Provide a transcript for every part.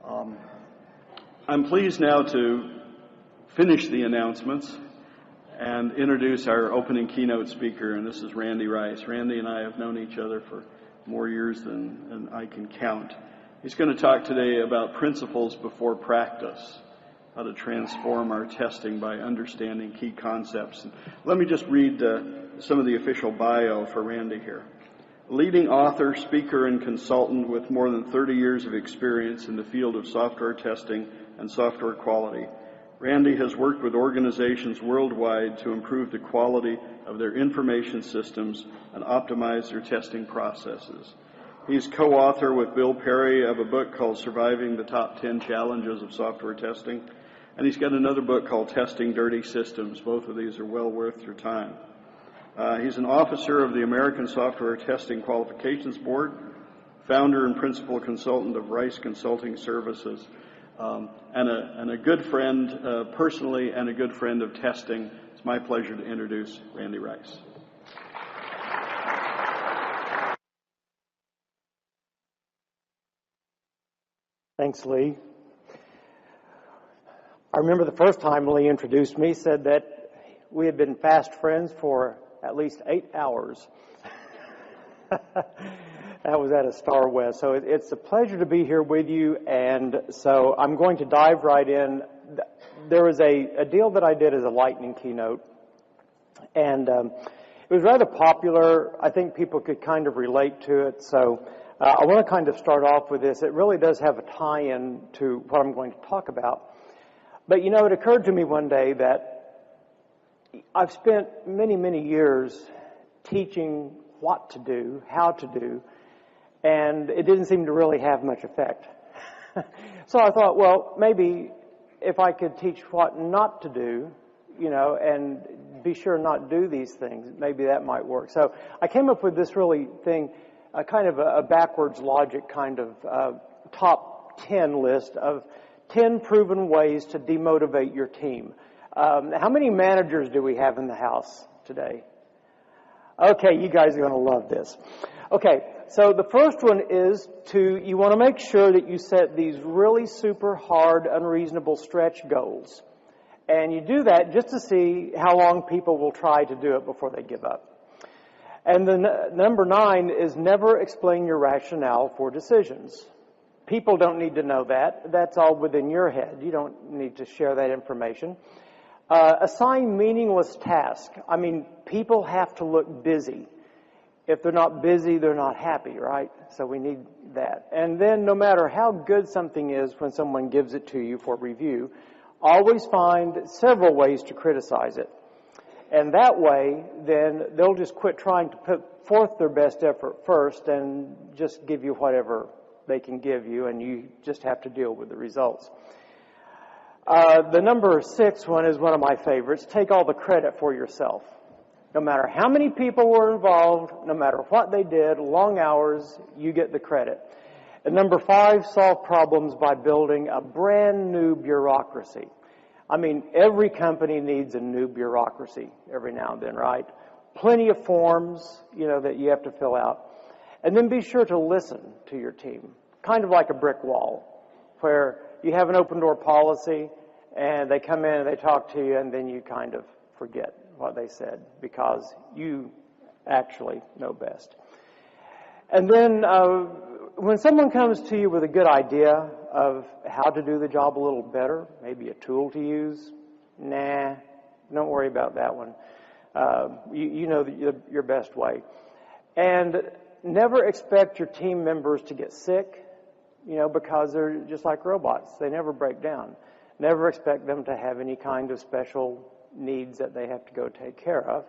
I'm pleased now to finish the announcements and introduce our opening keynote speaker, and this is Randy Rice. Randy and I have known each other for more years than I can count. He's going to talk today about principles before practice, how to transform our testing by understanding key concepts. And let me just read some of the official bio for Randy here. Leading author, speaker, and consultant with more than 30 years of experience in the field of software testing and software quality, Randy has worked with organizations worldwide to improve the quality of their information systems and optimize their testing processes. He's co-author with Bill Perry of a book called Surviving the Top 10 Challenges of Software Testing, and he's got another book called Testing Dirty Systems. Both of these are well worth your time. He's an officer of the American Software Testing Qualifications Board, founder and principal consultant of Rice Consulting Services, and a good friend personally and a good friend of testing. It's my pleasure to introduce Randy Rice. Thanks, Lee. I remember the first time Lee introduced me, said that we had been fast friends for at least 8 hours. That was at a StarWest. So it's a pleasure to be here with you, and so I'm going to dive right in. There was a deal that I did as a lightning keynote, and it was rather popular. I think people could kind of relate to it, so I want to kind of start off with this. It really does have a tie-in to what I'm going to talk about. But, you know, it occurred to me one day that I've spent many, many years teaching what to do, how to do, and it didn't seem to really have much effect. So I thought, well, maybe if I could teach what not to do, you know, and be sure not do these things, maybe that might work. So I came up with this really thing, kind of a backwards logic kind of top 10 list of 10 proven ways to demotivate your team. How many managers do we have in the house today? Okay, you guys are going to love this. Okay, so the first one is you want to make sure that you set these really super hard, unreasonable stretch goals. And you do that just to see how long people will try to do it before they give up. And then number 9 is never explain your rationale for decisions. People don't need to know that. That's all within your head. You don't need to share that information. Assign meaningless tasks. I mean, people have to look busy. If they're not busy, they're not happy, right? So we need that. And then no matter how good something is when someone gives it to you for review, always find several ways to criticize it. And that way, then they'll just quit trying to put forth their best effort first and just give you whatever they can give you, and you just have to deal with the results. The number 6 one is one of my favorites. Take all the credit for yourself. No matter how many people were involved, no matter what they did, long hours, you get the credit. And number 5, solve problems by building a brand new bureaucracy. I mean, every company needs a new bureaucracy every now and then, right? Plenty of forms, you know, that you have to fill out. And then be sure to listen to your team, kind of like a brick wall, where you have an open door policy and they come in and they talk to you and then you kind of forget what they said because you actually know best. And then when someone comes to you with a good idea of how to do the job a little better, maybe a tool to use, nah, don't worry about that one. You know your best way. And never expect your team members to get sick, you know, because they're just like robots. They never break down. Never expect them to have any kind of special needs that they have to go take care of.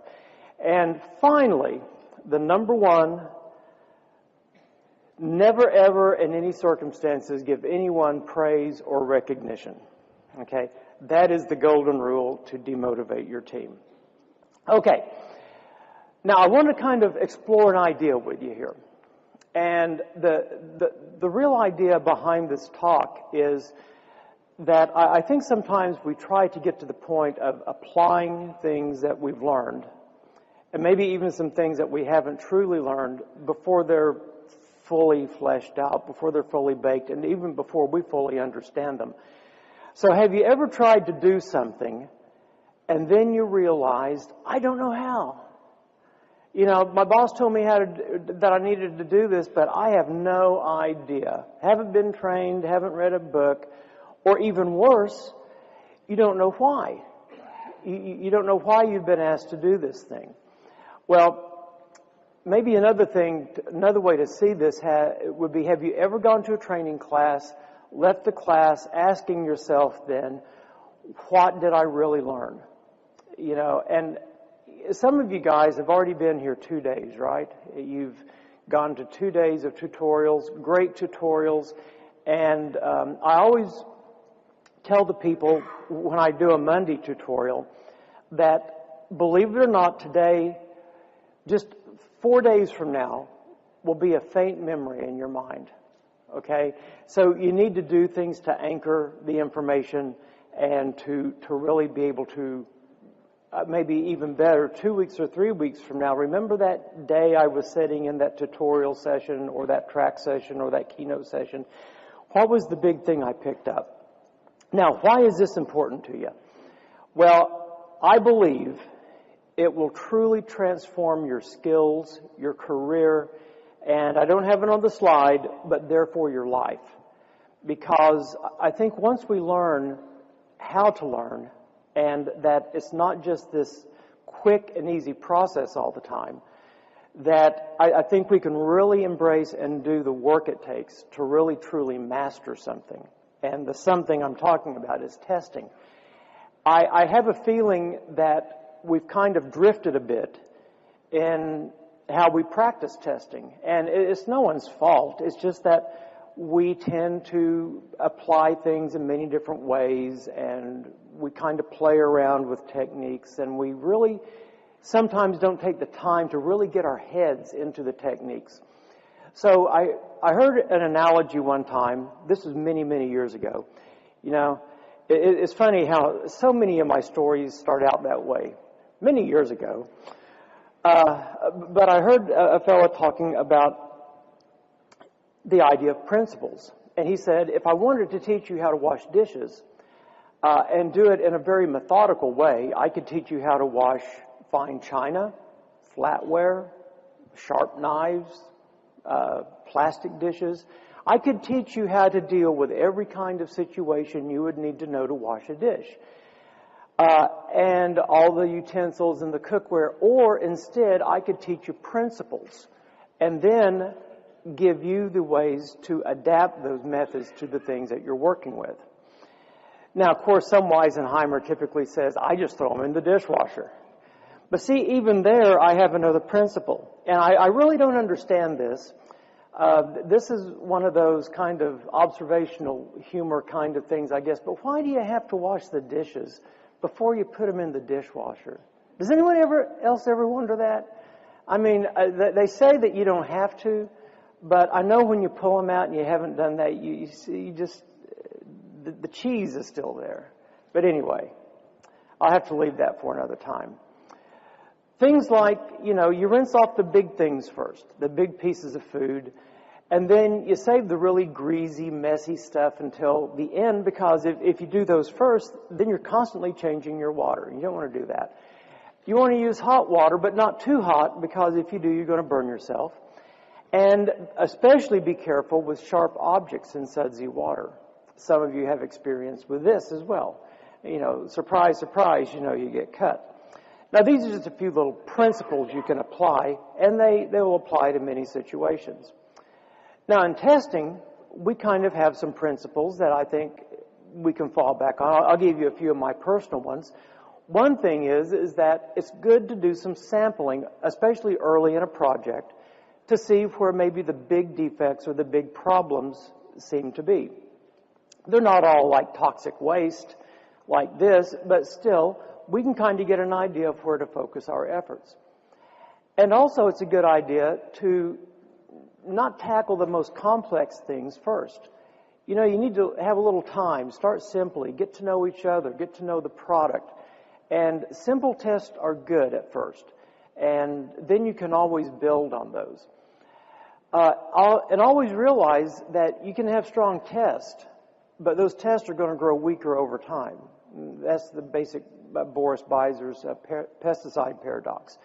And finally, the number 1, never ever in any circumstances give anyone praise or recognition. Okay? That is the golden rule to demotivate your team. Okay. Now, I want to kind of explore an idea with you here. And the real idea behind this talk is that I think sometimes we try to get to the point of applying things that we've learned, and maybe even some things that we haven't truly learned before they're fully fleshed out, before they're fully baked, and even before we fully understand them. So have you ever tried to do something and then you realized, I don't know how? You know, my boss told me that I needed to do this, but I have no idea. Haven't been trained, haven't read a book, or even worse, you don't know why. You don't know why you've been asked to do this thing. Well, maybe another way to see this would be, have you ever gone to a training class, left the class asking yourself then, what did I really learn? You know, and some of you guys have already been here 2 days, right? You've gone to 2 days of tutorials, great tutorials, and I always tell the people when I do a Monday tutorial that, believe it or not, today, just 4 days from now, will be a faint memory in your mind, okay? So you need to do things to anchor the information and to really be able to, maybe even better, 2 weeks or 3 weeks from now, remember that day I was sitting in that tutorial session or that track session or that keynote session? What was the big thing I picked up? Now, why is this important to you? Well, I believe it will truly transform your skills, your career, and I don't have it on the slide, but therefore your life. Because I think once we learn how to learn, and that it's not just this quick and easy process all the time, that I think we can really embrace and do the work it takes to really truly master something. And the something I'm talking about is testing. I have a feeling that we've kind of drifted a bit in how we practice testing. And it's no one's fault. It's just that we tend to apply things in many different ways, and we kind of play around with techniques, and we really sometimes don't take the time to really get our heads into the techniques. So I heard an analogy one time. This was many, many years ago. You know, it's funny how so many of my stories start out that way. Many years ago. But I heard a fellow talking about the idea of principles. And he said, if I wanted to teach you how to wash dishes and do it in a very methodical way, I could teach you how to wash fine china, flatware, sharp knives, plastic dishes. I could teach you how to deal with every kind of situation you would need to know to wash a dish. And all the utensils and the cookware. Or instead, I could teach you principles and then give you the ways to adapt those methods to the things that you're working with. Now, of course, some Weisenheimer typically says, I just throw them in the dishwasher. But see, even there, I have another principle. And I really don't understand this. This is one of those kind of observational humor kind of things, I guess. But why do you have to wash the dishes before you put them in the dishwasher? Does anyone else ever wonder that? I mean, they say that you don't have to, but I know when you pull them out and you haven't done that, you just, the cheese is still there. But anyway, I'll have to leave that for another time. Things like, you know, you rinse off the big things first, the big pieces of food, and then you save the really greasy, messy stuff until the end, because if you do those first, then you're constantly changing your water. You don't want to do that. You want to use hot water, but not too hot, because if you do, you're going to burn yourself. And especially be careful with sharp objects in sudsy water. Some of you have experience with this as well. You know, surprise, surprise, you know, you get cut. Now, these are just a few little principles you can apply, and they will apply to many situations. Now, in testing, we kind of have some principles that I think we can fall back on. I'll give you a few of my personal ones. One thing is that it's good to do some sampling, especially early in a project, to see where maybe the big defects or the big problems seem to be. They're not all like toxic waste like this, but still, we can kind of get an idea of where to focus our efforts. And also, it's a good idea to not tackle the most complex things first. You know, you need to have a little time. Start simply. Get to know each other. Get to know the product. And simple tests are good at first. And then you can always build on those. And always realize that you can have strong tests, but those tests are going to grow weaker over time. That's the basic Boris Beizer's pesticide paradox.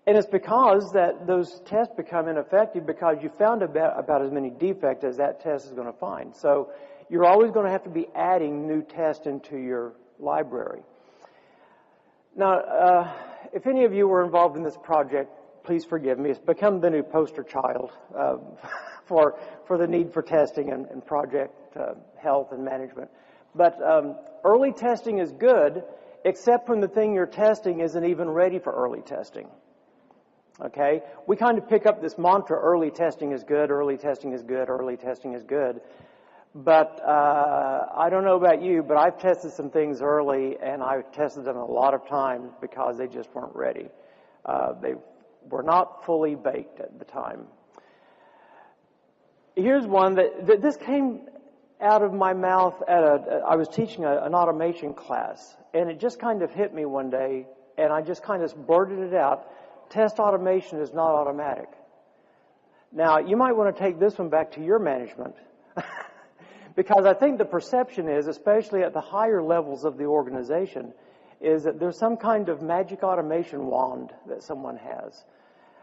And it's because that those tests become ineffective because you found about as many defects as that test is going to find. So you're always going to have to be adding new tests into your library. Now, if any of you were involved in this project, please forgive me. It's become the new poster child for the need for testing and project health and management. But early testing is good, except when the thing you're testing isn't even ready for early testing. Okay? We kind of pick up this mantra, early testing is good, early testing is good, early testing is good. But I don't know about you, but I've tested some things early, and I've tested them a lot of times because they just weren't ready. They were not fully baked at the time. Here's one that this came out of my mouth I was teaching an automation class, and it just kind of hit me one day, and I just kind of blurted it out. Test automation is not automatic. Now, you might want to take this one back to your management. Because I think the perception is, especially at the higher levels of the organization, is that there's some kind of magic automation wand that someone has.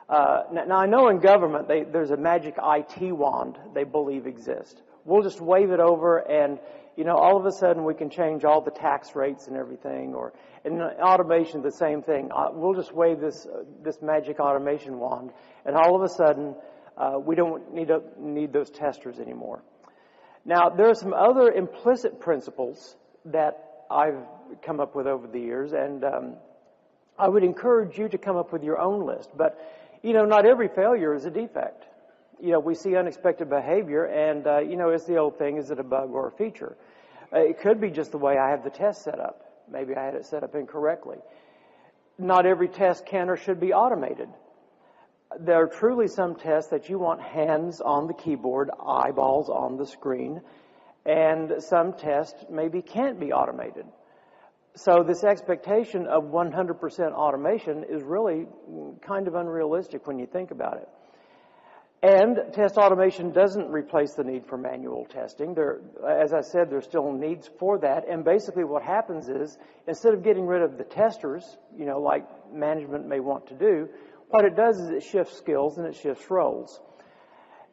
Now I know in government there's a magic IT wand they believe exists. We'll just wave it over and, all of a sudden we can change all the tax rates and everything. Or in automation, the same thing. We'll just wave this magic automation wand, and all of a sudden we don't need those testers anymore. Now, there are some other implicit principles that I've come up with over the years, and I would encourage you to come up with your own list. But, not every failure is a defect. We see unexpected behavior, and, it's the old thing, is it a bug or a feature? It could be just the way I have the test set up. Maybe I had it set up incorrectly. Not every test can or should be automated. There are truly some tests that you want hands on the keyboard, eyeballs on the screen, and some tests maybe can't be automated. So this expectation of 100% automation is really kind of unrealistic when you think about it. And test automation doesn't replace the need for manual testing. As I said, there's still needs for that. And basically what happens is, instead of getting rid of the testers, like management may want to do, what it does is it shifts skills and it shifts roles.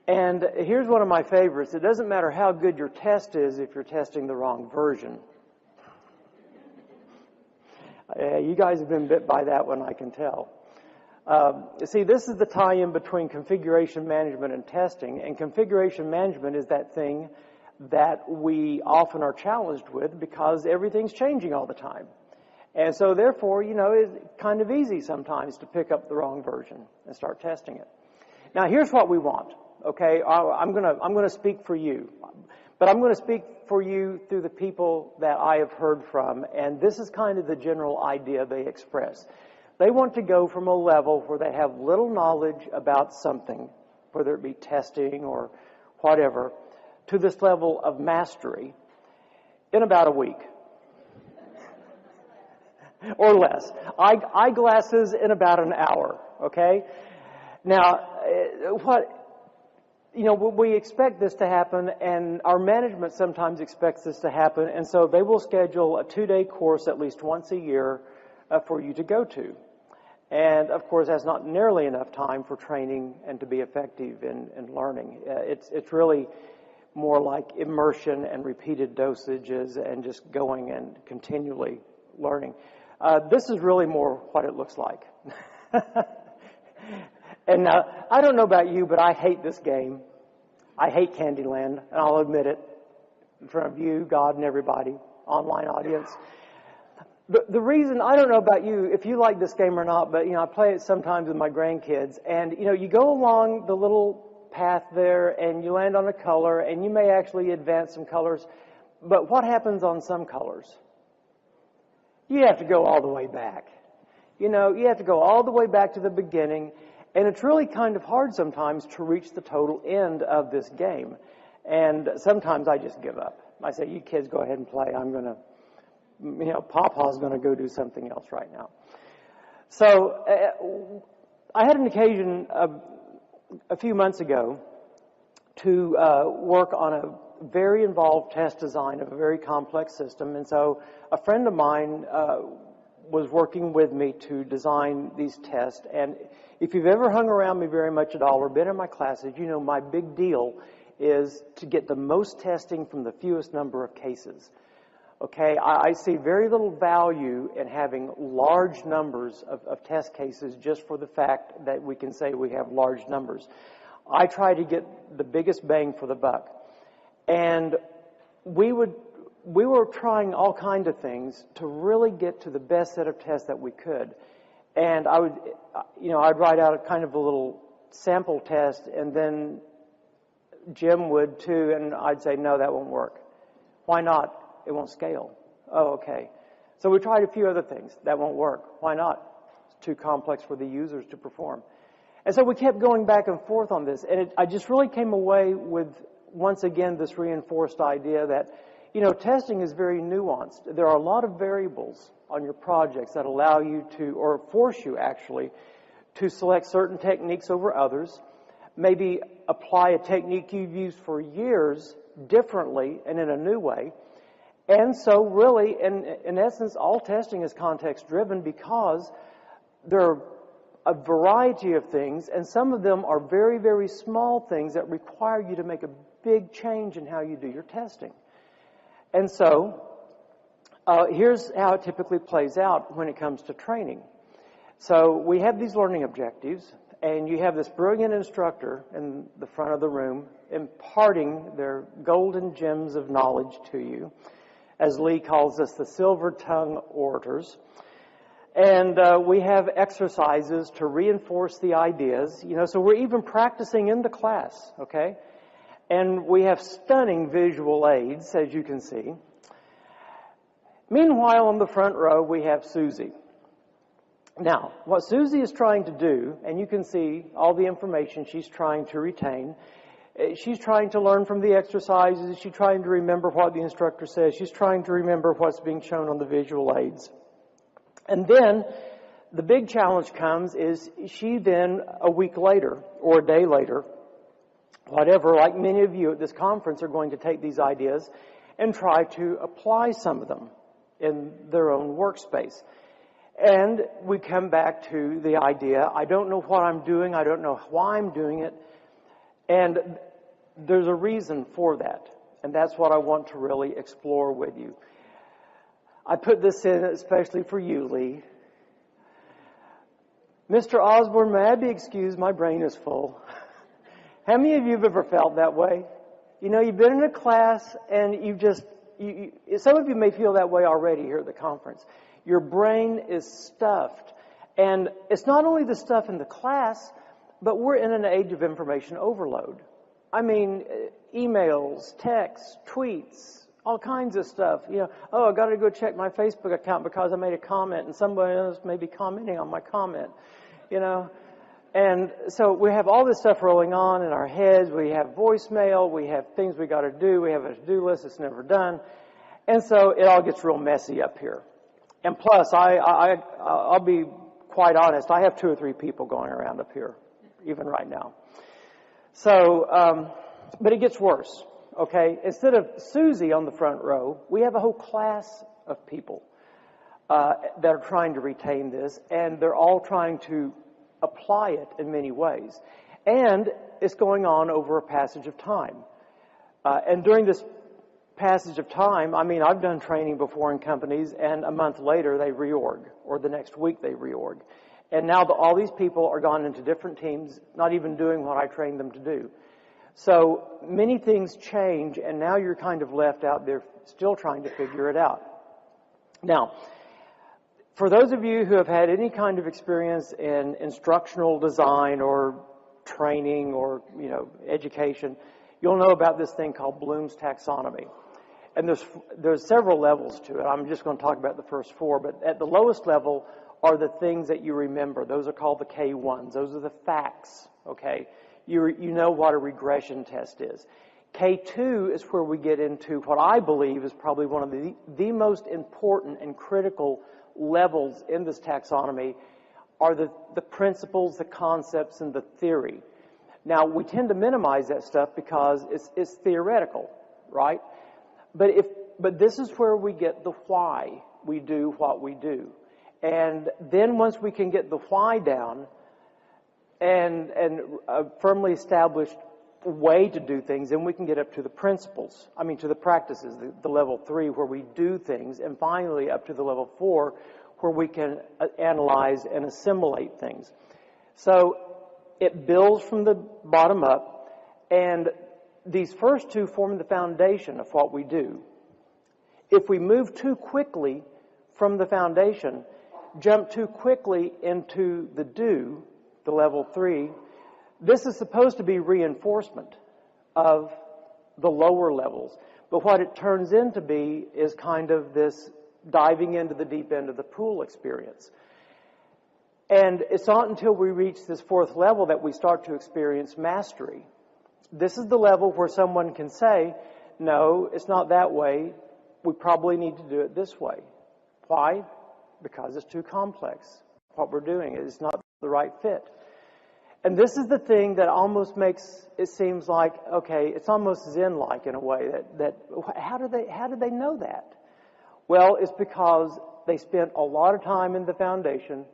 And here's one of my favorites. It doesn't matter how good your test is if you're testing the wrong version. You guys have been bit by that one, I can tell. See, this is the tie-in between configuration management and testing. And configuration management is that thing that we often are challenged with because everything's changing all the time. And so therefore, it's kind of easy sometimes to pick up the wrong version and start testing it. Now, here's what we want, okay? I'm going to speak for you. But I'm going to speak for you through the people that I have heard from, and this is kind of the general idea they express. They want to go from a level where they have little knowledge about something, whether it be testing or whatever, to this level of mastery in about a week. Or less. Eyeglasses in about an hour, okay? Now, we expect this to happen, and our management sometimes expects this to happen, and so they will schedule a 2-day course at least once a year for you to go to. And, of course, that's not nearly enough time for training and to be effective in learning. It's really more like immersion and repeated dosages and just going and continually learning. This is really more what it looks like. And I don't know about you, but I hate this game. I hate Candyland, and I'll admit it in front of you, God, and everybody, online audience. The reason, I don't know about you, if you like this game or not, but, I play it sometimes with my grandkids, and, you go along the little path there, and you land on a color, and you may actually advance some colors, but what happens on some colors? You have to go all the way back. You have to go all the way back to the beginning, and it's really kind of hard sometimes to reach the total end of this game. And sometimes I just give up. I say, you kids go ahead and play. I'm going to, Papa's going to go do something else right now. So I had an occasion a few months ago to work on a very involved test design of a very complex system. And so a friend of mine was working with me to design these tests. And if you've ever hung around me very much at all or been in my classes, you know my big deal is to get the most testing from the fewest number of cases. Okay, I see very little value in having large numbers of test cases just for the fact that we can say we have large numbers. I try to get the biggest bang for the buck. And we were trying all kinds of things to really get to the best set of tests that we could. And I'd write out a kind of a little sample test, and then Jim would too, and I'd say, no, that won't work. Why not? It won't scale. Oh, okay. So we tried a few other things. That won't work. Why not? It's too complex for the users to perform. And so we kept going back and forth on this. And I just really came away with, once again, this reinforced idea that, testing is very nuanced. There are a lot of variables on your projects that allow you to, or force you actually, to select certain techniques over others, maybe apply a technique you've used for years differently and in a new way. And so really, in essence, all testing is context-driven because there are a variety of things, and some of them are very, very small things that require you to make a big change in how you do your testing. And so, here's how it typically plays out when it comes to training. So we have these learning objectives, and you have this brilliant instructor in the front of the room imparting their golden gems of knowledge to you. As Lee calls us, the silver-tongued orators. And we have exercises to reinforce the ideas. So we're even practicing in the class, okay? And we have stunning visual aids, as you can see. Meanwhile, on the front row, we have Susie. Now, what Susie is trying to do, and you can see all the information she's trying to retain. She's trying to learn from the exercises. She's trying to remember what the instructor says. She's trying to remember what's being shown on the visual aids. And then the big challenge comes is she then, a week later or a day later, whatever, like many of you at this conference are going to take these ideas and try to apply some of them in their own workspace. And we come back to the idea, I don't know what I'm doing. I don't know why I'm doing it. And there's a reason for that, and that's what I want to really explore with you. I put this in especially for you, Lee. Mr. Osborne, may I be excused? My brain is full. How many of you have ever felt that way? You've been in a class, and some of you may feel that way already here at the conference. Your brain is stuffed, and it's not only the stuff in the class, but we're in an age of information overload. I mean, emails, texts, tweets, all kinds of stuff. I got to go check my Facebook account because I made a comment and somebody else may be commenting on my comment, And so we have all this stuff rolling on in our heads. We have voicemail. We have things we got to do. We have a to-do list that's never done. And so it all gets real messy up here. And plus, I'll be quite honest, I have 2 or 3 people going around up here, even right now. So, but it gets worse, okay? Instead of Susie on the front row, we have a whole class of people that are trying to retain this, and they're all trying to apply it in many ways. And it's going on over a passage of time. And during this passage of time, I've done training before in companies, and a month later they reorg, or the next week they reorg. And now all these people are gone into different teams, not even doing what I trained them to do. So many things change, and now you're kind of left out there still trying to figure it out. Now, for those of you who have had any kind of experience in instructional design or training or, education, you'll know about this thing called Bloom's Taxonomy. And there's several levels to it. I'm just going to talk about the first 4, but at the lowest level are the things that you remember. Those are called the K1s. Those are the facts, okay? You know what a regression test is. K2 is where we get into what I believe is probably one of the most important and critical levels in this taxonomy are the principles, the concepts, and the theory. Now, we tend to minimize that stuff because it's theoretical, right? But this is where we get the why we do what we do. And then once we can get the why down and a firmly established way to do things, then we can get up to the principles. I mean, to the practices, the level 3 where we do things, and finally up to the level 4 where we can analyze and assimilate things. So it builds from the bottom up, and these first two form the foundation of what we do. If we move too quickly from the foundation, jump too quickly into the do, the level 3, this is supposed to be reinforcement of the lower levels. But what it turns into be is kind of this diving into the deep end of the pool experience. And it's not until we reach this fourth level that we start to experience mastery. This is the level where someone can say, no, it's not that way. We probably need to do it this way. Why? Because it's too complex. What we're doing is not the right fit. And this is the thing that almost makes it seems like, okay, it's almost Zen-like in a way. That how did they know that? Well, it's because they spent a lot of time in the foundation,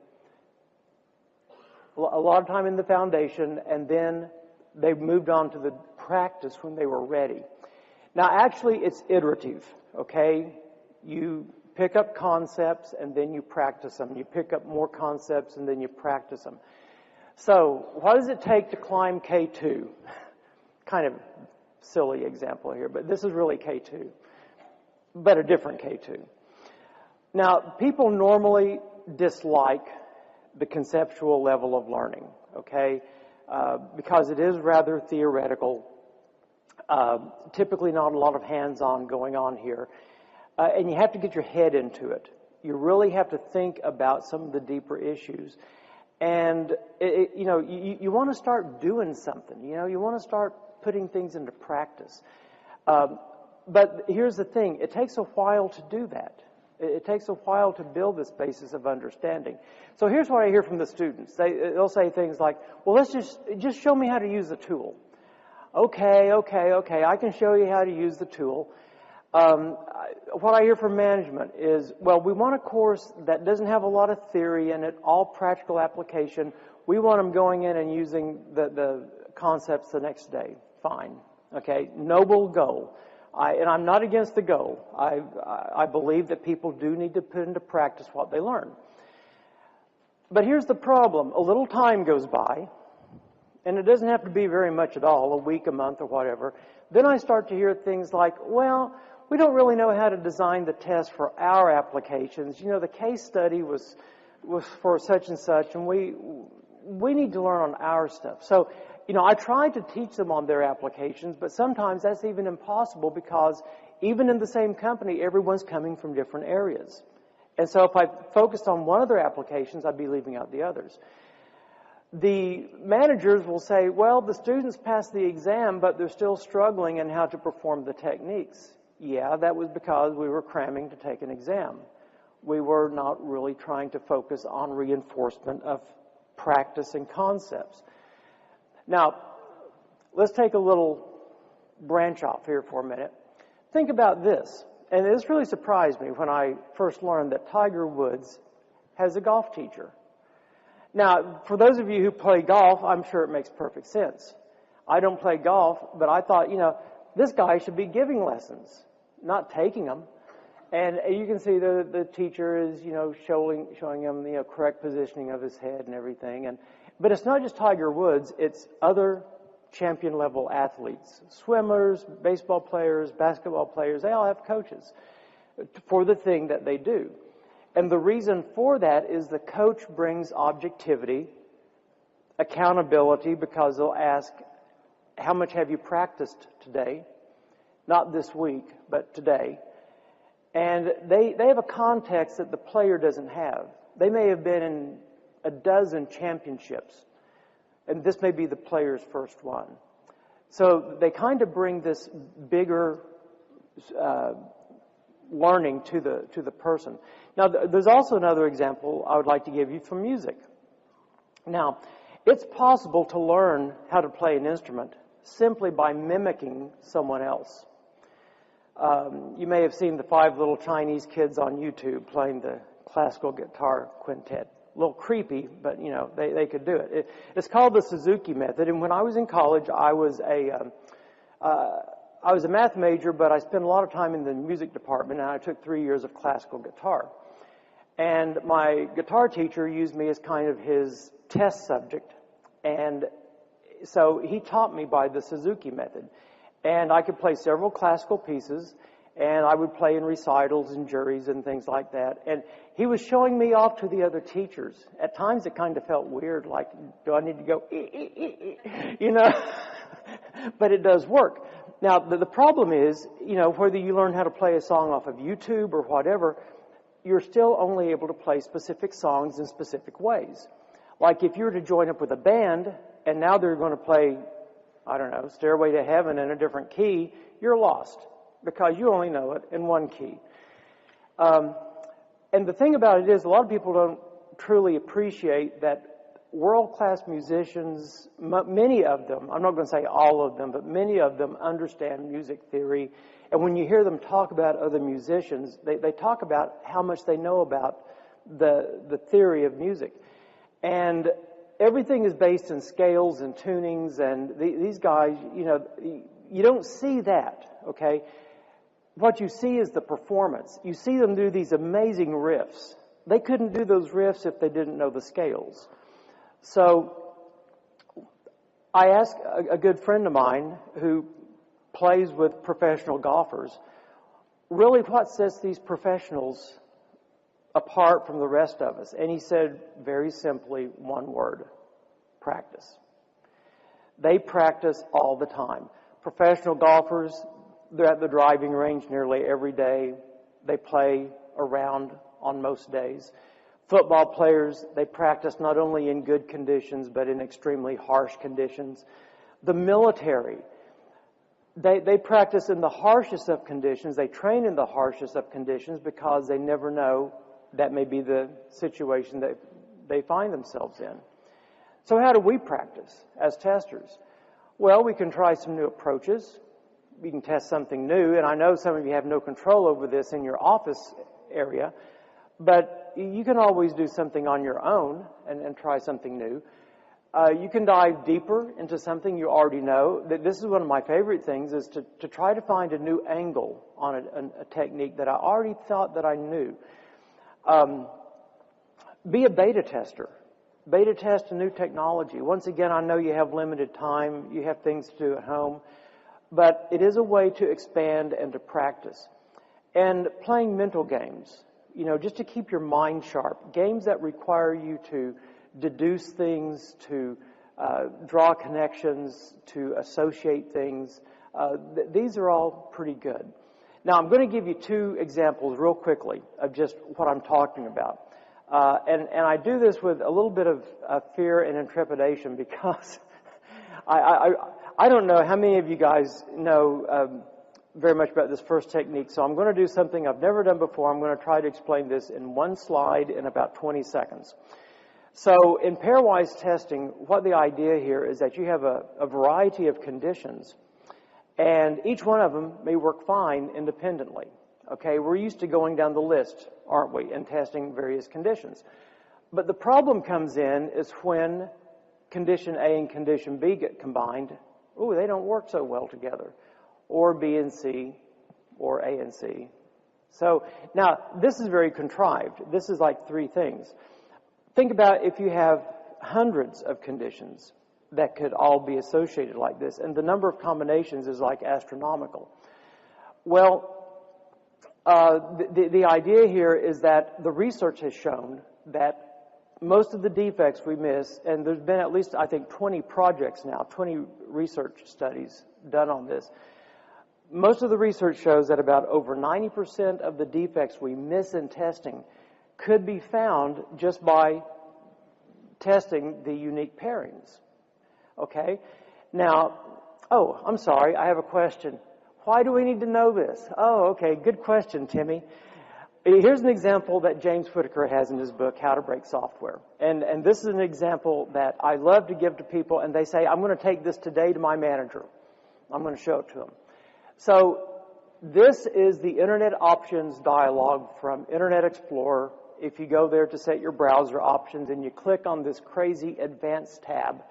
and then they moved on to the practice when they were ready. Now, actually, it's iterative, okay? You pick up concepts, and then you practice them. You pick up more concepts, and then you practice them. So, what does it take to climb K2? Kind of silly example here, but this is really K2, but a different K2. Now, people normally dislike the conceptual level of learning, okay? Because it is rather theoretical. Typically not a lot of hands-on going on here. And you have to get your head into it. You really have to think about some of the deeper issues. And, you want to start doing something. You want to start putting things into practice. But here's the thing. It takes a while to do that. It takes a while to build this basis of understanding. So here's what I hear from the students. They'll say things like, well, let's just show me how to use the tool. Okay, I can show you how to use the tool. What I hear from management is, well, we want a course that doesn't have a lot of theory in it, all practical application. We want them going in and using the concepts the next day. Fine. Okay, noble goal. And I'm not against the goal. I believe that people do need to put into practice what they learn. But here's the problem. A little time goes by, and it doesn't have to be very much at all, a week, a month, or whatever. Then I start to hear things like, well, we don't really know how to design the test for our applications. The case study was for such and such, and we need to learn on our stuff. So, I try to teach them on their applications, but sometimes that's even impossible because even in the same company, everyone's coming from different areas. And so if I focused on one of their applications, I'd be leaving out the others. The managers will say, well, the students passed the exam, but they're still struggling in how to perform the techniques. Yeah, that was because we were cramming to take an exam. We were not really trying to focus on reinforcement of practice and concepts. Now, let's take a little branch off here for a minute. Think about this. And this really surprised me when I first learned that Tiger Woods has a golf teacher. Now, for those of you who play golf, I'm sure it makes perfect sense. I don't play golf, but I thought, this guy should be giving lessons, not taking them. And you can see the teacher is, showing him the correct positioning of his head and everything. But it's not just Tiger Woods, it's other champion level athletes. Swimmers, baseball players, basketball players, they all have coaches for the thing that they do. And the reason for that is the coach brings objectivity, accountability, because they'll ask, how much have you practiced today? Not this week, but today. And they have a context that the player doesn't have. They may have been in a dozen championships, and this may be the player's first one. So they kind of bring this bigger learning to the person. Now, there's also another example I would like to give you from music. Now, It's possible to learn how to play an instrument simply by mimicking someone else. You may have seen the 5 little Chinese kids on YouTube playing the classical guitar quintet. A little creepy, but they could do it. It's called the Suzuki method. And when I was in college, I was a math major, but I spent a lot of time in the music department, and I took 3 years of classical guitar. And my guitar teacher used me as kind of his test subject. And so he taught me by the Suzuki method. And I could play several classical pieces, and I would play in recitals and juries and things like that. And he was showing me off to the other teachers. At times it kind of felt weird, like, do I need to go, But it does work. Now, the problem is, whether you learn how to play a song off of YouTube or whatever, you're still only able to play specific songs in specific ways. Like if you were to join up with a band, and now they're going to play, I don't know, Stairway to Heaven in a different key, you're lost because you only know it in one key. And the thing about it is, a lot of people don't truly appreciate that world-class musicians, many of them, I'm not going to say all of them, but many of them understand music theory. And when you hear them talk about other musicians, they talk about how much they know about the theory of music. And everything is based in scales and tunings, and these guys, you don't see that, okay? What you see is the performance. You see them do these amazing riffs. They couldn't do those riffs if they didn't know the scales. So I asked a good friend of mine who plays with professional golfers, really what sets these professionals apart from the rest of us? And he said very simply one word: practice. They practice all the time. Professional golfers, they're at the driving range nearly every day. They play around on most days. Football players, they practice not only in good conditions, but in extremely harsh conditions. The military, they practice in the harshest of conditions. They train in the harshest of conditions because they never know that may be the situation that they find themselves in. So how do we practice as testers? Well, we can try some new approaches. We can test something new, and I know some of you have no control over this in your office area, but you can always do something on your own and try something new. You can dive deeper into something you already know. This is one of my favorite things, is to try to find a new angle on a technique that I already thought that I knew. Be a beta tester. Beta test a new technology. Once again, I know you have limited time, you have things to do at home, but it is a way to expand and to practice. And playing mental games, just to keep your mind sharp. Games that require you to deduce things, to draw connections, to associate things. These are all pretty good. Now, I'm going to give you 2 examples real quickly of just what I'm talking about. And I do this with a little bit of fear and intrepidation because I don't know how many of you guys know very much about this first technique, so I'm going to do something I've never done before. I'm going to try to explain this in one slide in about 20 seconds. So in pairwise testing, what the idea here is that you have a variety of conditions, and each one of them may work fine independently. Okay, we're used to going down the list, aren't we, and testing various conditions. But the problem comes in is when condition A and condition B get combined. Ooh, they don't work so well together. Or B and C, or A and C. So now this is very contrived. This is like 3 things. Think about if you have hundreds of conditions that could all be associated like this, and the number of combinations is like astronomical. Well, the idea here is that the research has shown that most of the defects we miss, and there's been at least, I think, 20 projects now, 20 research studies done on this. Most of the research shows that about over 90% of the defects we miss in testing could be found just by testing the unique pairings. Okay? Now, I'm sorry, I have a question. Why do we need to know this? Oh, okay, good question, Timmy. Here's an example that James Whitaker has in his book, How to Break Software. And this is an example that I love to give to people, and they say, I'm going to take this today to my manager. I'm going to show it to him. So this is the Internet Options dialog from Internet Explorer. If you go there to set your browser options and you click on this crazy Advanced tab,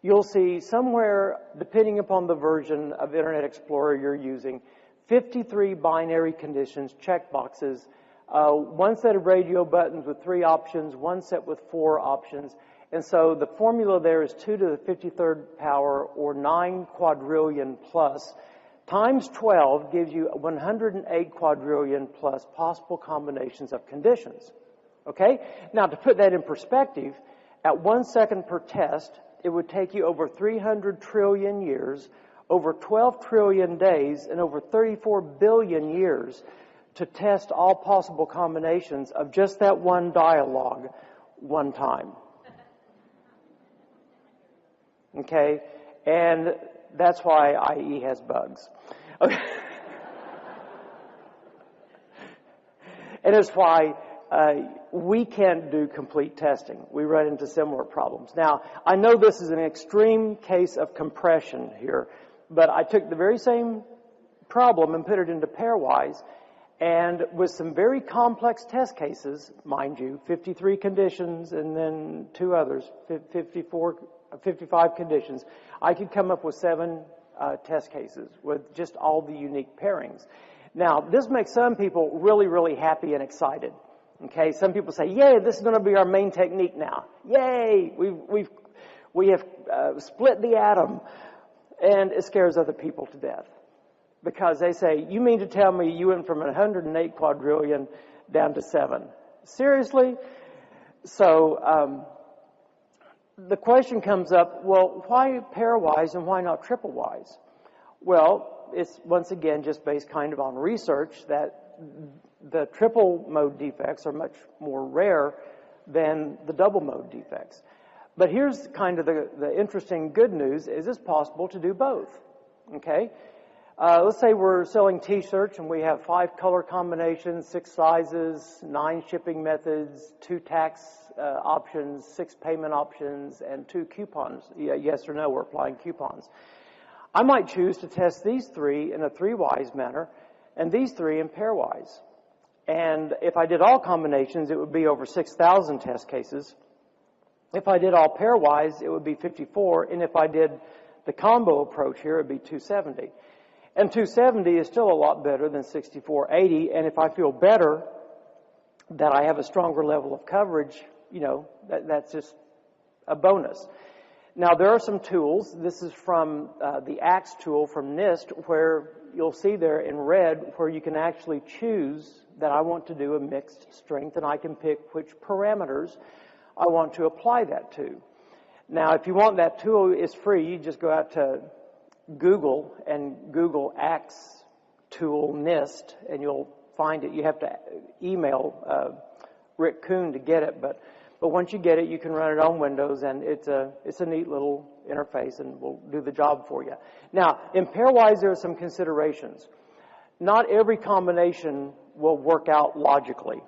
you'll see somewhere, depending upon the version of Internet Explorer you're using, 53 binary conditions, checkboxes, one set of radio buttons with 3 options, one set with 4 options. And so the formula there is 2 to the 53rd power, or 9 quadrillion plus, times 12 gives you 108 quadrillion plus possible combinations of conditions. Okay? Now, to put that in perspective, at 1 second per test, it would take you over 300 trillion years, over 12 trillion days, and over 34 billion years to test all possible combinations of just that one dialogue one time. Okay? And that's why IE has bugs. Okay. And it's why we can't do complete testing. We run into similar problems. Now, I know this is an extreme case of compression here, but I took the very same problem and put it into pairwise, and with some very complex test cases, mind you, 53 conditions and then 2 others, 55 conditions, I could come up with 7 test cases with just all the unique pairings. Now, this makes some people really, really happy and excited. Okay, some people say, "Yay, this is going to be our main technique now. Yay, we have split the atom," and it scares other people to death because they say, "You mean to tell me you went from 108 quadrillion down to 7? Seriously?" So the question comes up, well, why pairwise and why not triplewise? Well, it's once again just based kind of on research that the triple mode defects are much more rare than the double mode defects. But here's kind of the interesting good news is it's possible to do both. Okay? Let's say we're selling t-shirts and we have 5 color combinations, 6 sizes, 9 shipping methods, 2 tax options, 6 payment options, and 2 coupons. Yes or no, we're applying coupons. I might choose to test these 3 in a 3-wise manner and these 3 in pairwise. And if I did all combinations, it would be over 6,000 test cases. If I did all pairwise, it would be 54. And if I did the combo approach here, it would be 270. And 270 is still a lot better than 6480. And if I feel better that I have a stronger level of coverage, that's just a bonus. Now, there are some tools. This is from the AXE tool from NIST, where you'll see there in red where you can actually choose that I want to do a mixed strength, and I can pick which parameters I want to apply that to. Now, if you want that tool, it's free. You just go out to Google and Google AXE tool NIST, and you'll find it. You have to email Rick Kuhn to get it, but once you get it, you can run it on Windows, and it's a neat little interface, and will do the job for you. Now, in pairwise, there are some considerations. Not every combination will work out logically.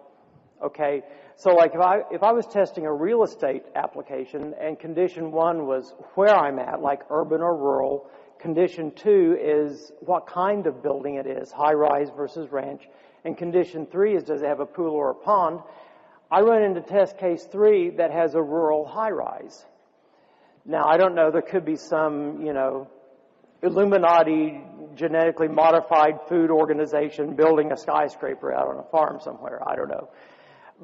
Okay, so like if I was testing a real estate application, and condition 1 was where I'm at, like urban or rural. Condition 2 is what kind of building it is, high-rise versus ranch. And condition 3 is does it have a pool or a pond. I run into test case 3 that has a rural high-rise. Now, I don't know, there could be some, Illuminati genetically modified food organization building a skyscraper out on a farm somewhere. I don't know.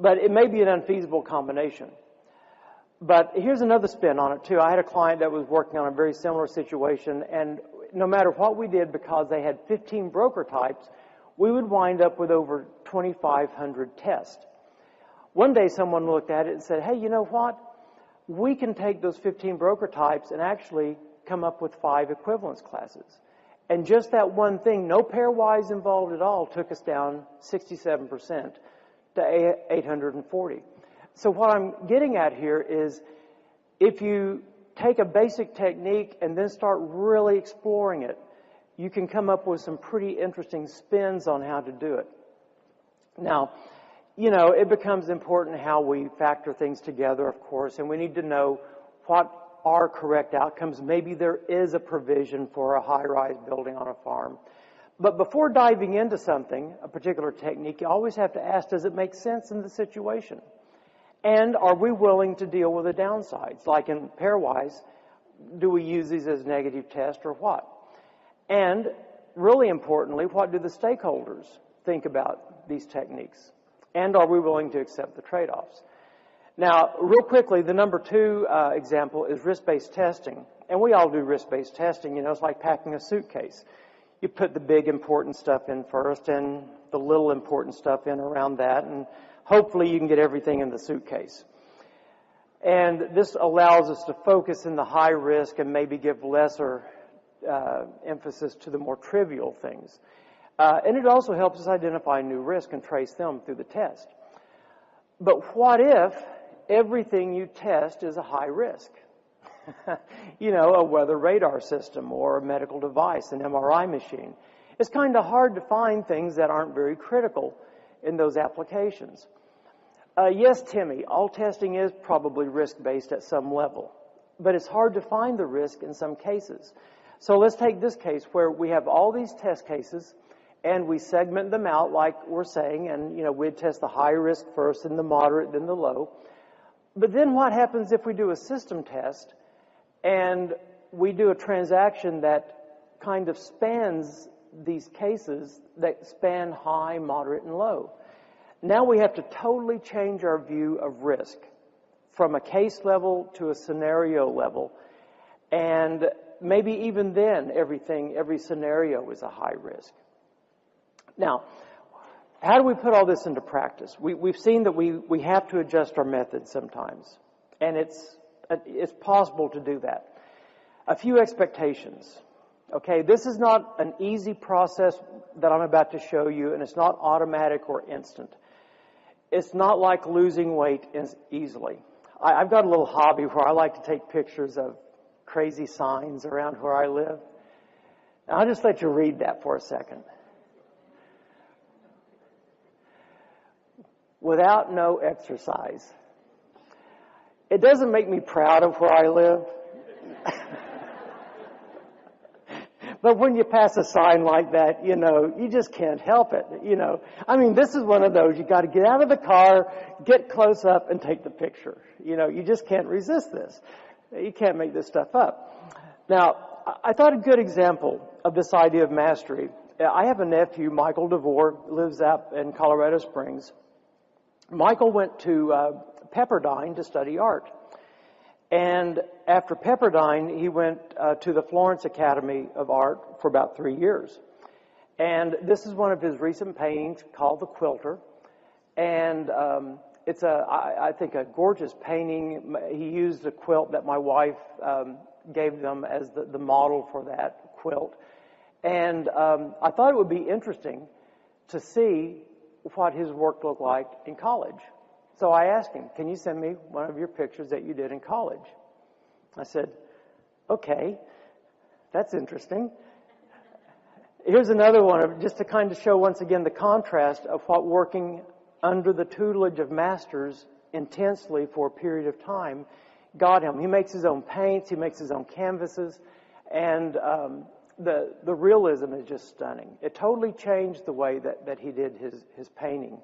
But it may be an unfeasible combination. But here's another spin on it, too. I had a client that was working on a very similar situation, and no matter what we did, because they had 15 broker types, we would wind up with over 2,500 tests. One day someone looked at it and said, hey, you know what? We can take those 15 broker types and actually come up with 5 equivalence classes. And just that one thing, no pairwise involved at all, took us down 67% to 840. So what I'm getting at here is if you take a basic technique and then start really exploring it, you can come up with some pretty interesting spins on how to do it. Now, it becomes important how we factor things together, of course, and we need to know what are correct outcomes. Maybe there is a provision for a high-rise building on a farm. But before diving into something, a particular technique, you always have to ask, does it make sense in the situation? And are we willing to deal with the downsides? Like in pairwise, do we use these as negative tests or what? And really importantly, what do the stakeholders think about these techniques? And are we willing to accept the trade-offs? Now, real quickly, the number 2 example is risk-based testing. And we all do risk-based testing. It's like packing a suitcase. You put the big important stuff in first and the little important stuff in around that, and hopefully you can get everything in the suitcase. And this allows us to focus in the high risk and maybe give lesser emphasis to the more trivial things. And it also helps us identify new risk and trace them through the test. But what if everything you test is a high risk? A weather radar system or a medical device, an MRI machine. It's kind of hard to find things that aren't very critical in those applications. Yes, Timmy, all testing is probably risk-based at some level, but it's hard to find the risk in some cases. So let's take this case where we have all these test cases and we segment them out like we're saying, and we'd test the high risk first, then the moderate, then the low. But then what happens if we do a system test and we do a transaction that kind of spans these cases that span high, moderate, and low? Now we have to totally change our view of risk from a case level to a scenario level. And maybe even then every scenario is a high risk. Now, how do we put all this into practice? We've seen that we have to adjust our methods sometimes. And it's possible to do that. A few expectations. Okay, this is not an easy process that I'm about to show you, and it's not automatic or instant. It's not like losing weight easily. I've got a little hobby where I like to take pictures of crazy signs around where I live. Now, I'll just let you read that for a second. Without no exercise. It doesn't make me proud of where I live. But when you pass a sign like that, you just can't help it, this is one of those, you got to get out of the car, get close up, and take the picture. You just can't resist this. You can't make this stuff up. Now, I thought a good example of this idea of mastery, I have a nephew, Michael DeVore, lives up in Colorado Springs. Michael went to Pepperdine to study art. And after Pepperdine, he went to the Florence Academy of Art for about 3 years. And this is one of his recent paintings called The Quilter. And it's I think a gorgeous painting. He used a quilt that my wife gave them as the model for that quilt. And I thought it would be interesting to see what his work looked like in college. So I asked him, can you send me one of your pictures that you did in college? I said, okay, that's interesting. Here's another one, just to kind of show once again the contrast of what working under the tutelage of masters intensely for a period of time got him. He makes his own paints, he makes his own canvases, and the realism is just stunning. It totally changed the way that he did his painting.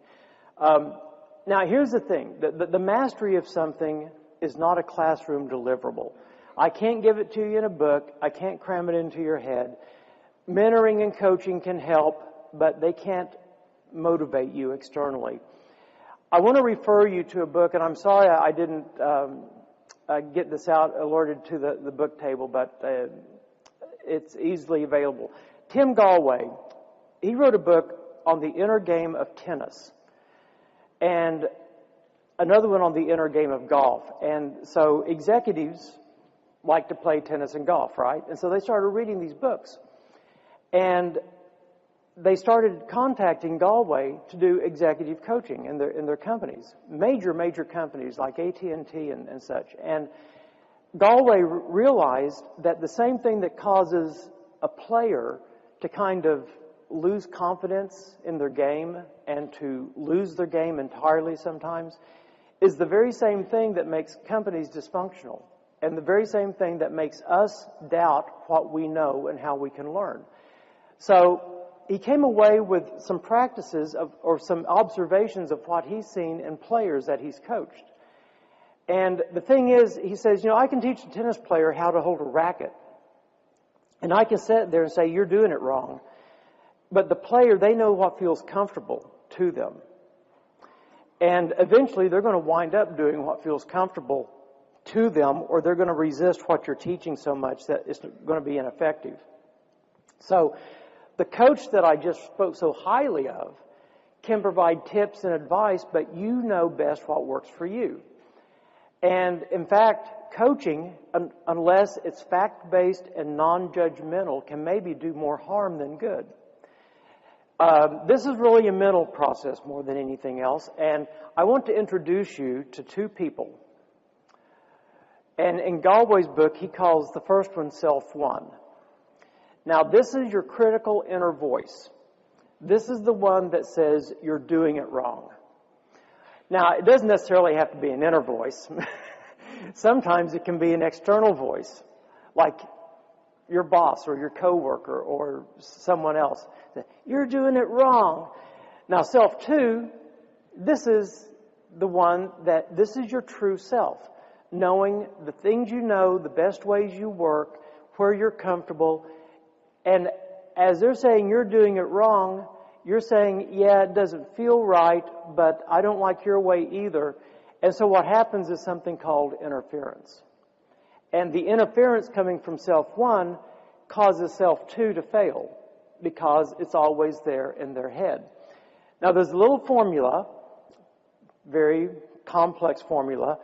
Now, here's the thing. The mastery of something is not a classroom deliverable. I can't give it to you in a book. I can't cram it into your head. Mentoring and coaching can help, but they can't motivate you externally. I want to refer you to a book, and I'm sorry I didn't get this out alerted to the book table, but it's easily available. Tim Galway, he wrote a book on the inner game of tennis. And another one on the inner game of golf. And so executives like to play tennis and golf, right? And so they started reading these books. And they started contacting Galway to do executive coaching in their companies. Major companies like AT&T and such. And Galway realized that the same thing that causes a player to kind of lose confidence in their game and to lose their game entirely sometimes is the very same thing that makes companies dysfunctional and the very same thing that makes us doubt what we know and how we can learn. So he came away with some practices or some observations of what he's seen in players that he's coached. And the thing is, he says, I can teach a tennis player how to hold a racket. And I can sit there and say, you're doing it wrong. But the player, they know what feels comfortable to them. And eventually they're going to wind up doing what feels comfortable to them, or they're going to resist what you're teaching so much that it's going to be ineffective. So the coach that I just spoke so highly of can provide tips and advice, but you know best what works for you. And in fact, coaching, unless it's fact-based and non-judgmental, can maybe do more harm than good. This is really a mental process more than anything else, and I want to introduce you to two people. And in Galway's book, he calls the first one self-one. Now, this is your critical inner voice. This is the one that says you're doing it wrong. Now, it doesn't necessarily have to be an inner voice. Sometimes it can be an external voice, like your boss or your coworker or someone else. You're doing it wrong. Now, self-two, this is the one that, this is your true self, knowing the things you know, the best ways you work, where you're comfortable. And as they're saying you're doing it wrong, you're saying, yeah, it doesn't feel right, but I don't like your way either. And so what happens is something called interference. And the interference coming from self-one causes self-two to fail because it's always there in their head. Now, there's a little formula, very complex formula.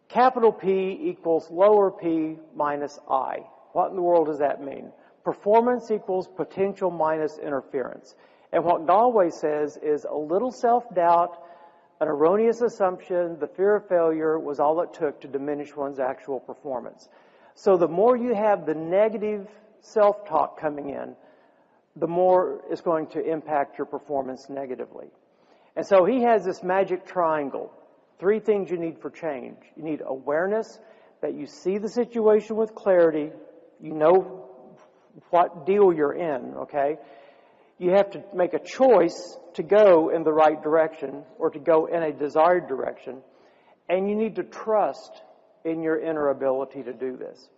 Capital P equals lower p minus I. What in the world does that mean? Performance equals potential minus interference. And what Galway says is a little self-doubt, an erroneous assumption, the fear of failure was all it took to diminish one's actual performance. So the more you have the negative self-talk coming in, the more it's going to impact your performance negatively. And so he has this magic triangle. 3 things you need for change. You need awareness, that you see the situation with clarity, you know what deal you're in, okay? You have to make a choice to go in the right direction or to go in a desired direction. And you need to trust in your inner ability to do this.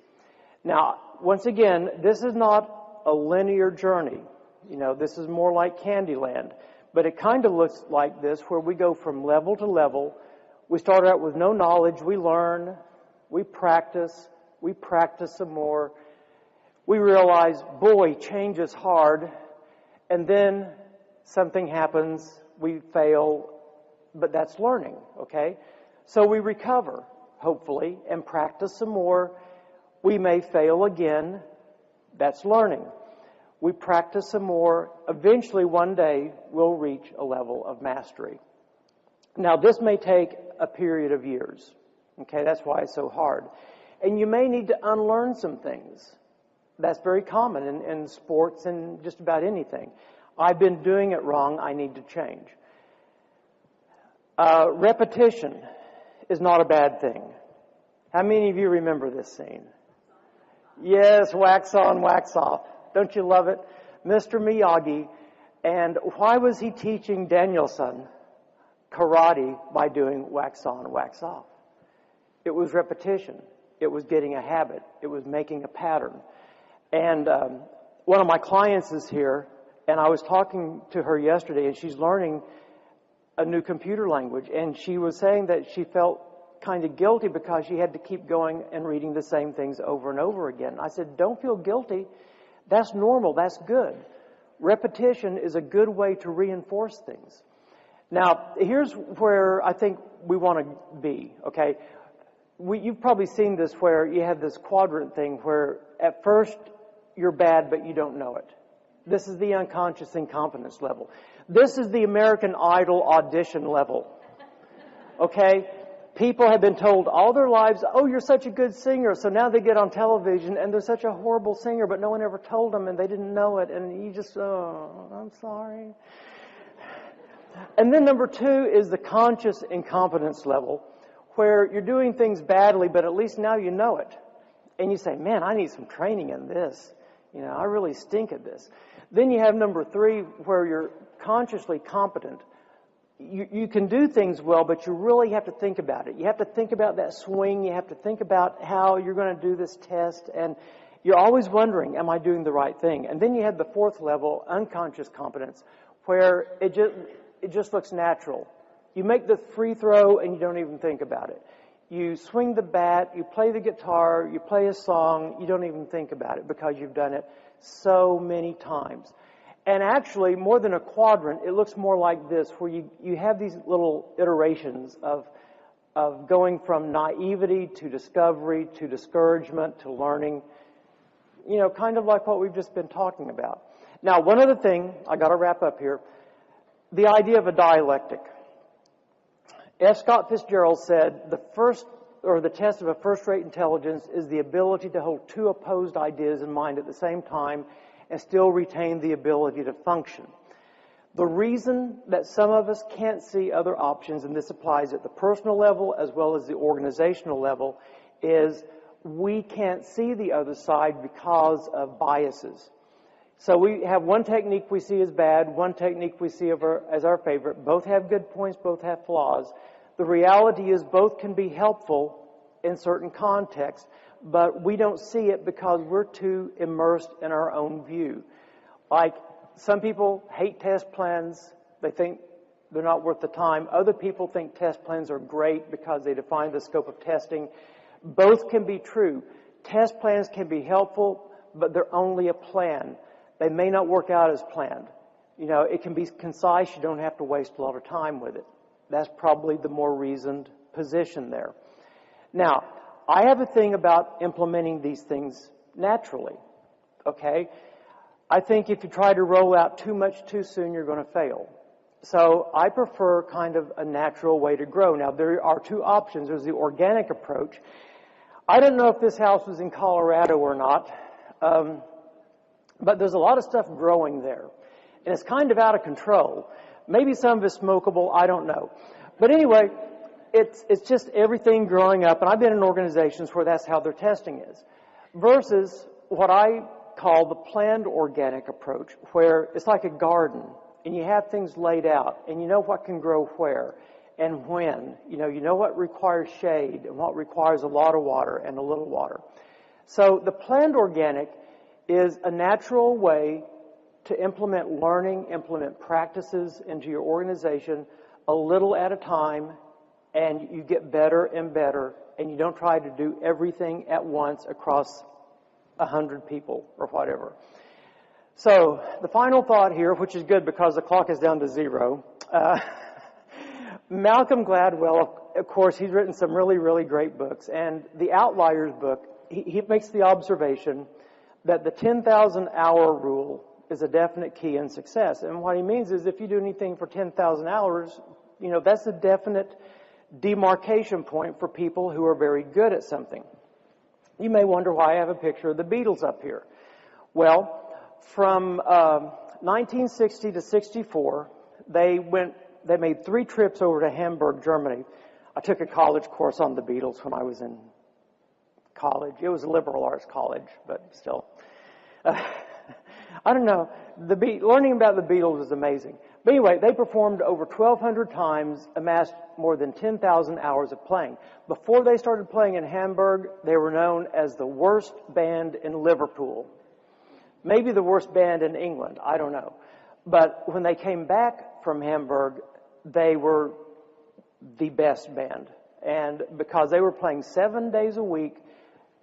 Now, once again, this is not a linear journey. This is more like Candyland. But it kind of looks like this, where we go from level to level. We start out with no knowledge. We learn. We practice some more. We realize, boy, change is hard. And then something happens, we fail, but that's learning, okay? So we recover, hopefully, and practice some more. We may fail again, that's learning. We practice some more. Eventually, one day, we'll reach a level of mastery. Now, this may take a period of years, okay? That's why it's so hard. And you may need to unlearn some things. That's very common in sports and just about anything. I've been doing it wrong. I need to change. Repetition is not a bad thing. How many of you remember this scene? Yes, wax on, wax off. Don't you love it? Mr. Miyagi. And why was he teaching Danielson karate by doing wax on, wax off? It was repetition. It was getting a habit. It was making a pattern. And one of my clients is here, and I was talking to her yesterday, and she's learning a new computer language, and she was saying that she felt kind of guilty because she had to keep going and reading the same things over and over again. I said, don't feel guilty. That's normal. That's good. Repetition is a good way to reinforce things. Now, here's where I think we want to be, okay? You've probably seen this where you have this quadrant thing where at first you're bad, but you don't know it. This is the unconscious incompetence level. This is the American Idol audition level. Okay? people have been told all their lives, oh, you're such a good singer. So now they get on television and they're such a horrible singer, but no one ever told them and they didn't know it. And you just, oh, I'm sorry. And then number 2 is the conscious incompetence level, where you're doing things badly, but at least now you know it. And you say, man, I need some training in this. You know, I really stink at this. Then you have number 3, where you're consciously competent. You can do things well, but you really have to think about it. You have to think about that swing. You have to think about how you're going to do this test. And you're always wondering, am I doing the right thing? And then you have the 4th level, unconscious competence, where it just looks natural. You make the free throw and you don't even think about it. You swing the bat, you play the guitar, you play a song, you don't even think about it because you've done it so many times. And actually, more than a quadrant, it looks more like this, where you have these little iterations of going from naivety to discovery to discouragement to learning, you know, kind of like what we've just been talking about. Now, one other thing, I got to wrap up here, the idea of a dialectic. F. Scott Fitzgerald said the test of a first-rate intelligence is the ability to hold 2 opposed ideas in mind at the same time and still retain the ability to function. The reason that some of us can't see other options, and this applies at the personal level as well as the organizational level, is we can't see the other side because of biases. So we have one technique we see as bad, one technique we see as our favorite. Both have good points, both have flaws. The reality is both can be helpful in certain contexts, but we don't see it because we're too immersed in our own view. Like, some people hate test plans. They think they're not worth the time. Other people think test plans are great because they define the scope of testing. Both can be true. Test plans can be helpful, but they're only a plan. They may not work out as planned. You know, it can be concise. You don't have to waste a lot of time with it. That's probably the more reasoned position there. Now, I have a thing about implementing these things naturally, okay? I think if you try to roll out too much too soon, you're going to fail. So I prefer kind of a natural way to grow. Now, there are 2 options. There's the organic approach. I don't know if this house was in Colorado or not, but there's a lot of stuff growing there. And it's kind of out of control. Maybe some of it's smokable, I don't know. But anyway, it's just everything growing up, and I've been in organizations where that's how their testing is, versus what I call the planned organic approach, where it's like a garden, and you have things laid out, and you know what can grow where and when. You know what requires shade and what requires a lot of water and a little water. So the planned organic is a natural way to implement learning, implement practices into your organization a little at a time, and you get better and better, and you don't try to do everything at once across 100 people or whatever. So the final thought here, which is good because the clock is down to 0. Malcolm Gladwell, of course, he's written some really, really great books. And the Outliers book, he makes the observation that the 10,000 hour rule is a definite key in success. And what he means is if you do anything for 10,000 hours, that's a definite demarcation point for people who are very good at something. You may wonder why I have a picture of the Beatles up here. Well, from 1960 to 64, they made 3 trips over to Hamburg, Germany. I took a college course on the Beatles when I was in college. It was a liberal arts college, but still. I don't know. Learning about the Beatles was amazing. But anyway, they performed over 1,200 times, amassed more than 10,000 hours of playing. Before they started playing in Hamburg, they were known as the worst band in Liverpool. Maybe the worst band in England, I don't know. But when they came back from Hamburg, they were the best band. And because they were playing 7 days a week,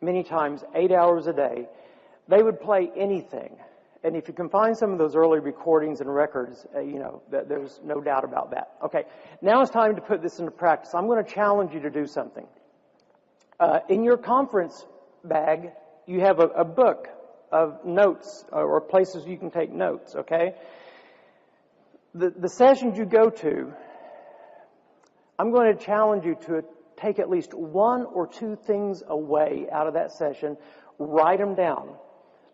many times 8 hours a day, they would play anything. And if you can find some of those early recordings and records, there's no doubt about that. Okay, now it's time to put this into practice. I'm going to challenge you to do something. In your conference bag, you have a book of notes or places you can take notes, okay? The sessions you go to, I'm going to challenge you take at least one or two things away out of that session. Write them down.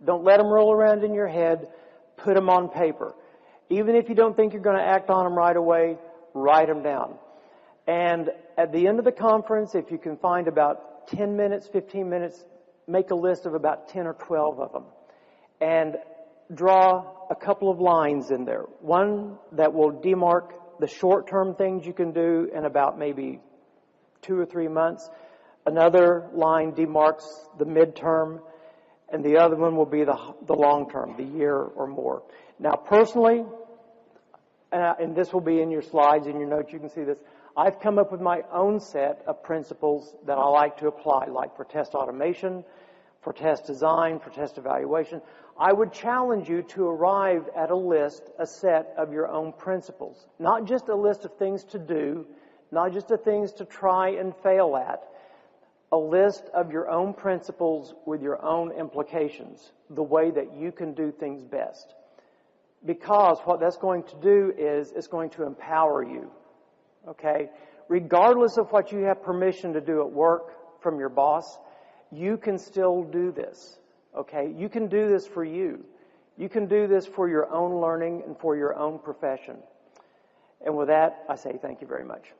Don't let them roll around in your head. Put them on paper. Even if you don't think you're going to act on them right away, write them down. And at the end of the conference, if you can find about 10 minutes, 15 minutes, make a list of about 10 or 12 of them. And draw a couple of lines in there. One that will demark the short-term things you can do in about maybe 2 or 3 months. Another line demarks the midterm. And the other one will be the long-term, the year or more. Now, personally, and this will be in your slides, in your notes, you can see this, I've come up with my own set of principles that I like to apply, like for test automation, for test design, for test evaluation. I would challenge you to arrive at a list, a set of your own principles. Not just a list of things to do, not just of things to try and fail at, a list of your own principles with your own implications, the way that you can do things best. Because what that's going to do is it's going to empower you. Okay? Regardless of what you have permission to do at work from your boss, you can still do this. Okay? You can do this for you. You can do this for your own learning and for your own profession. And with that, I say thank you very much.